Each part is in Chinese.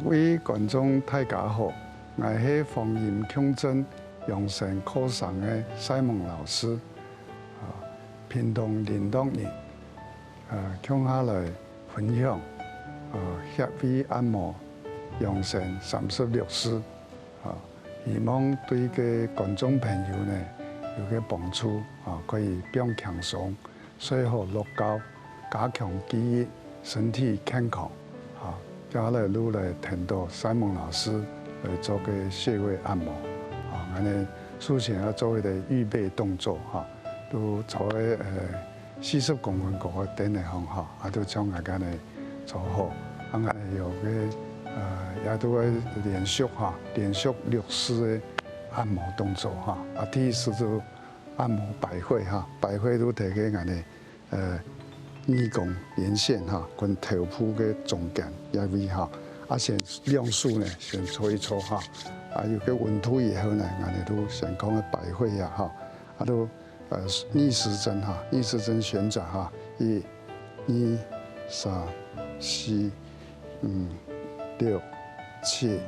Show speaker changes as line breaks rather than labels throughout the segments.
为观众大家好，我是方言腔真养成课上的西蒙老师，平常领导人，接下来分享，穴位按摩养成36式，希望对个观众朋友呢有个帮助，可以变轻松，睡好乐觉，加强记忆，身体健康，接下来路来听到西蒙老师来做个穴位按摩，安尼首先要做一个预备动作，都做个40公分高的顶来方，都将大家呢做好，安尼有个也都会连续6式的按摩动作，第一式就按摩百会，百会都提个安尼耳弓连线跟头部的中间一位先两手呢先搓一搓有个温度以后呢，安尼都先讲的百会都逆时针逆时针旋转1、2、3、4、5、6、7、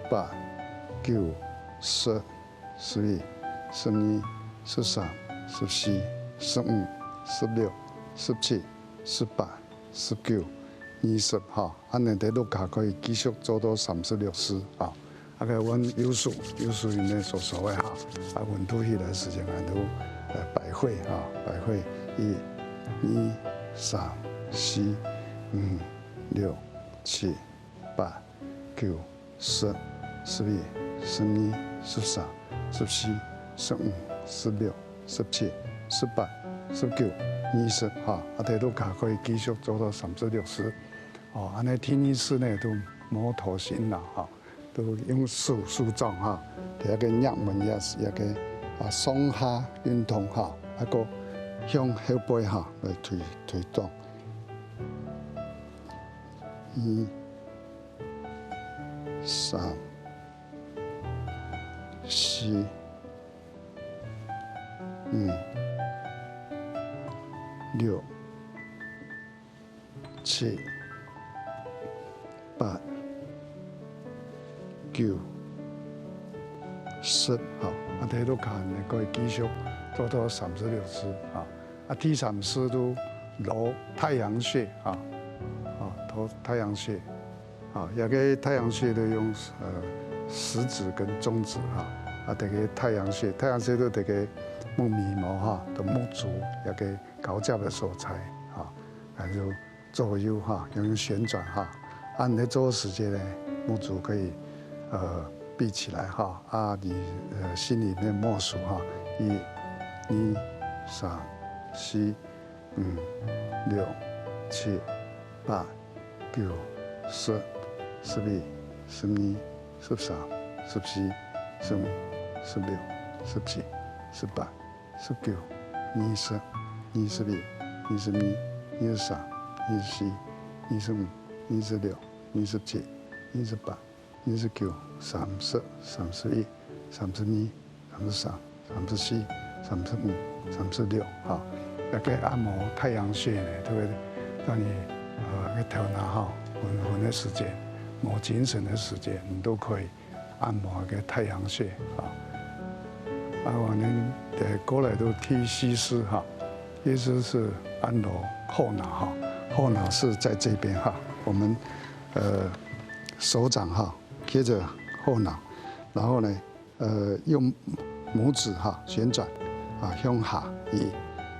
8、9、10、11、12、13、14、15、16、17、18、19、20安尼在落下可以继续做到36式个阮有数里面所说的温度起来时间都百会1、2、3、4、5、6、7、8、9、10、11、12、13、14、15、16、17、18、19、20在落下可以继续做到36式。安尼第2式呢都摩托型啦都用手杖第一个入门也个上下运动一个向后背来推动1、3、4、5、6、7、8、9、10在落下呢可以继续做到36式第3式都揉太阳穴太阳穴一个太阳穴都用食指跟中指这个太阳穴都这个木眉毛的木足一个高脚的所在就左右用旋转按你做的时间呢木足可以闭起来你心里面默数1、2、3、4、5、6、7、8、9、10、11、12、13、14、15、16、17、18、19、20、21、22、23、24、25、26、27、28、29、30、31、32、33、34、35、36一个按摩太阳穴呢，都会让你个头脑昏昏的时间、没精神的时间，你都可以按摩个太阳穴我们过来都第4式意思是按揉后脑后脑是在这边我们手掌贴着后脑，然后呢用拇指旋转向下1、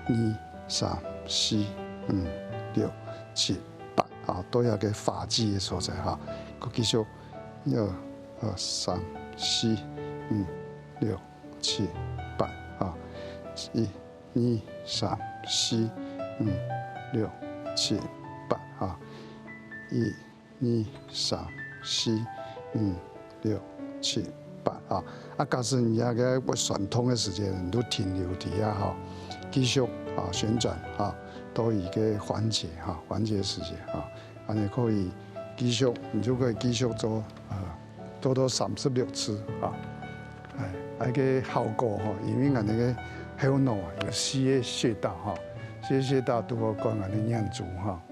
2、3、4、5、6、7、8都有个发际的所在继续1、2、3、4、5、6、7、81、2、3、4、5、6、7、81、2、3、4、5、6、7、8假使你那个不酸痛的时间，你都停留底下继续旋转都一个缓解时间你可以继续，你就可以继续做做到36次那个效果因为俺那个后脑有4个穴道4个穴道都我讲俺的眼珠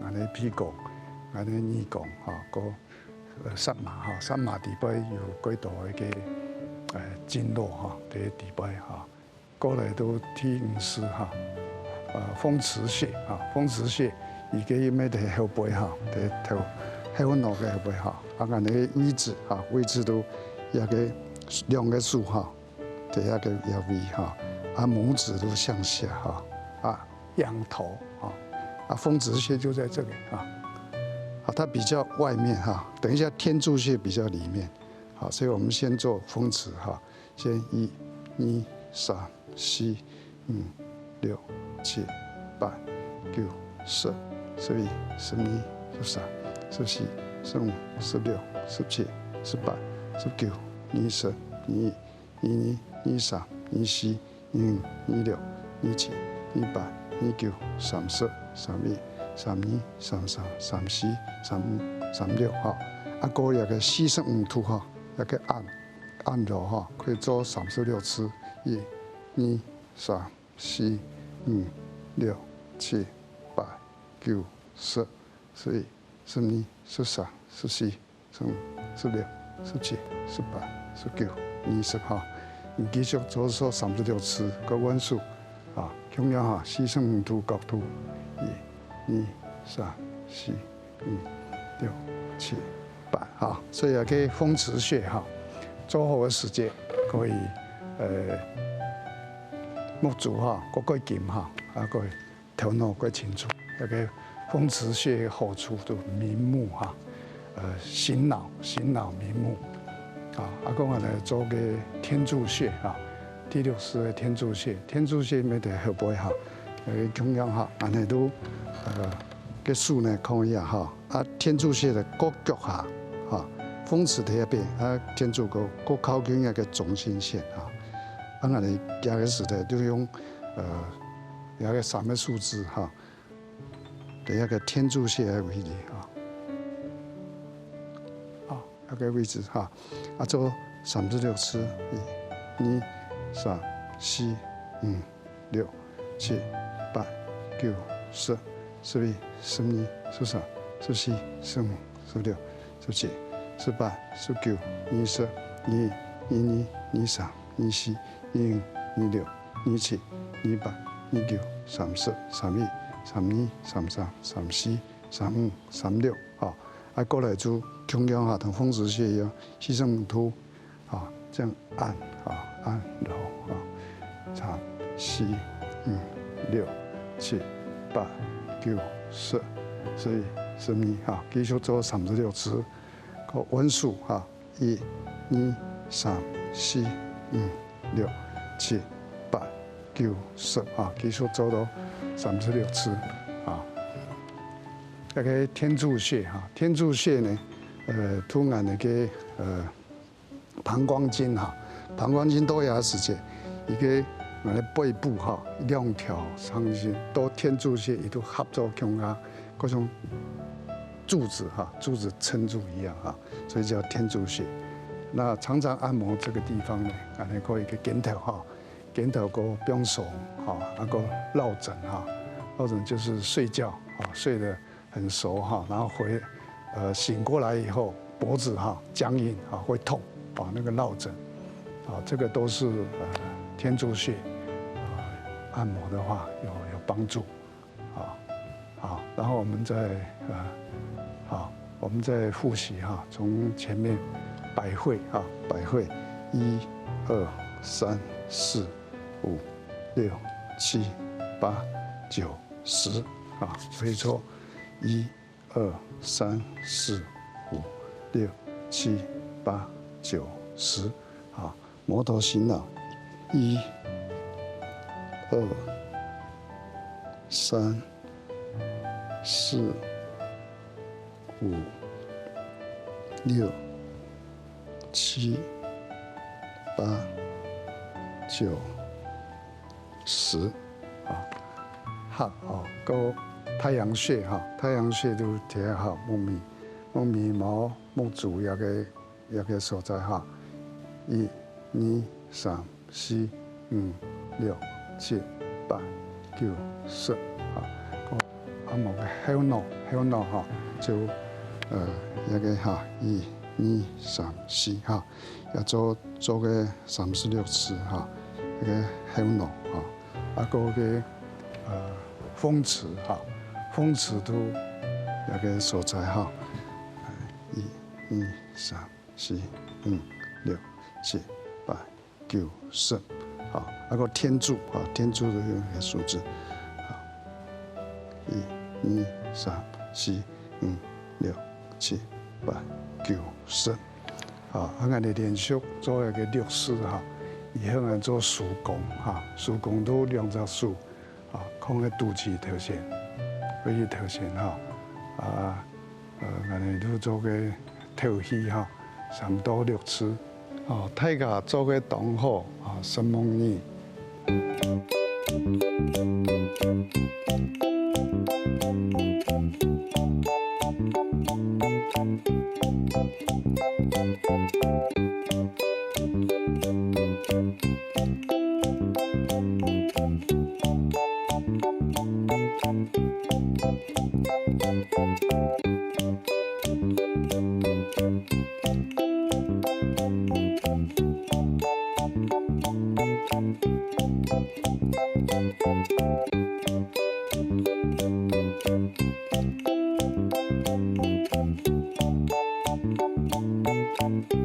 俺的屁股、俺的耳弓山马哈，山马底部有几道个经络哈，伫底部哈，过来都天五师哈，风池穴哈，风池穴伊个伊咩伫后背哈，伫头后脑个后背哈，啊，安尼位置哈，位置都一个两个数哈，伫一个位哈，啊，拇指都向下哈，啊，仰头哈，啊，风池穴就在这里啊。啊，它比较外面哈，等一下天柱穴比较里面，好，所以我们先做风池哈，先1、2、3、4、5、6、7、8、9、10、11、12、13、14、15、16、17、18、19、20、21、22、23、24、25、26、27、28、29、30、31、32、33、34、35、36哈，啊，过一个45度哈，一个按揉哈，可以做36次，1、2、3、4、5、6、7、8、9、10、11、12、13、14、15、16、17、18、19、20哈，你继续做36次个温数啊，同样哈，45度角度，1、2、3、4、5、6、7、8哈，所以啊，个风池穴哈，做好的时间可以木足哈，可以紧哈，啊，可以头脑可以清楚。那个风池穴好处就明目哈，醒脑明目啊。啊，讲啊来做个天柱穴啊，第6式的天柱穴，天柱穴咪在后背哈，同样哈，安尼都个数呢可以啊哈，啊天柱穴的各脚下哈，风池在那边啊，天柱个靠近那个中心线啊，啊那里加个时的就用那个3个数字哈，在那个天柱穴的位置啊，那个位置哈，啊做36次，1、2、3、4、5、6、7、8、9、10、11、12、13、14、15、16、17、18、19、20、21、22、23、24、25、26、27、28、29、30、31、32、33、34、35、36啊，啊过来就同样哈，同风池穴一样，45度啊，这样按啊按揉啊，3、4、5、6、7、8、9、10、11、12哈，继续做36次，个温数哈，1、2、3、4、5、6、7、8、9、10啊，继续做到36次啊。那个天柱穴哈，天柱穴呢，突然那个膀胱经哈，膀胱经多牙时间，一个我们背部哈2条长线都天柱穴也都合作胸啊，各种柱子哈，柱子撑住一样哈，所以叫天柱穴。那常常按摩这个地方呢，啊，你可以去检讨哈，检讨个不用手哈，那个落枕哈，落枕就是睡觉啊，睡得很熟哈，然后醒过来以后脖子哈僵硬啊，会痛啊，那个落枕啊，这个都是天柱穴按摩的话有帮助啊。好，然后我们再复习哈，从前面百会啊，百会1、2、3、4、5、6、7、8、9、10啊，所以说1、2、3、4、5、6、7、8、9、10啊，摩头醒脑1、2、3、4、5、6、7、8、9、10啊，好哦，个太阳穴哈，太阳穴都贴好木眉毛木足一个所在哈，1、2、3、4、5、6、7、8、9、10啊，按摩个后脑哈，就一个哈1、2、3、4哈，也做个36次哈，一个香浓哈，啊个风池哈，风池都一个所在哈，1、2、3、4、5、6、7、8、9、10，好，那个天柱啊，天柱的一个数字，好，1、2、3、4、5、6、7、8、9、10，啊，我哋连续做一个6次哈，以后呢做手工哈，手工都20次，啊，看个肚脐头线，可以头线哈，我哋都做个头戏哈，差不多6次，哦，大家做个同好啊，什么呢？